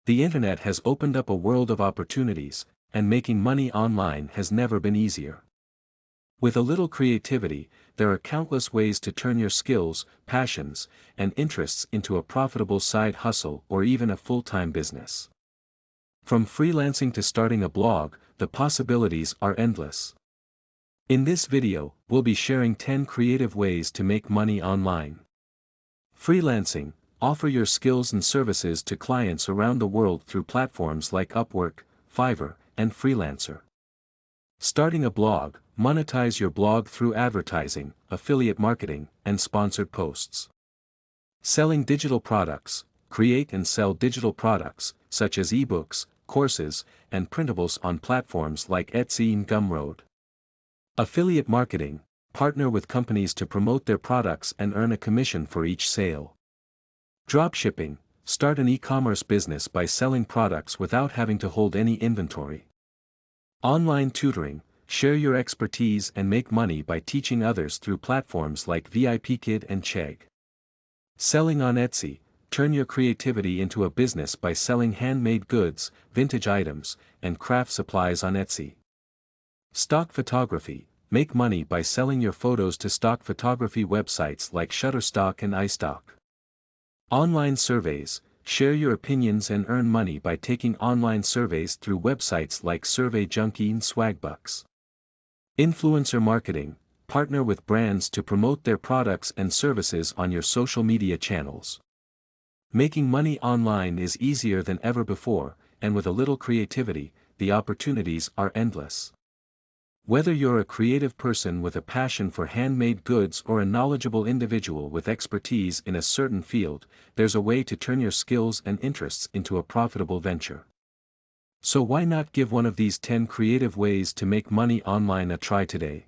The internet has opened up a world of opportunities, and making money online has never been easier. With a little creativity, there are countless ways to turn your skills, passions, and interests into a profitable side hustle or even a full-time business. From freelancing to starting a blog, the possibilities are endless. In this video, we'll be sharing 10 creative ways to make money online. Freelancing: offer your skills and services to clients around the world through platforms like Upwork, Fiverr, and Freelancer. Starting a blog: monetize your blog through advertising, affiliate marketing, and sponsored posts. Selling digital products: create and sell digital products, such as ebooks, courses, and printables on platforms like Etsy and Gumroad. Affiliate marketing: partner with companies to promote their products and earn a commission for each sale. Dropshipping: start an e-commerce business by selling products without having to hold any inventory. Online tutoring: share your expertise and make money by teaching others through platforms like VIPKid and Chegg. Selling on Etsy: turn your creativity into a business by selling handmade goods, vintage items, and craft supplies on Etsy. Stock photography: make money by selling your photos to stock photography websites like Shutterstock and iStock. Online surveys: share your opinions and earn money by taking online surveys through websites like SurveyJunkie and Swagbucks. Influencer marketing: partner with brands to promote their products and services on your social media channels. Making money online is easier than ever before, and with a little creativity, the opportunities are endless. Whether you're a creative person with a passion for handmade goods or a knowledgeable individual with expertise in a certain field, there's a way to turn your skills and interests into a profitable venture. So why not give one of these 10 creative ways to make money online a try today?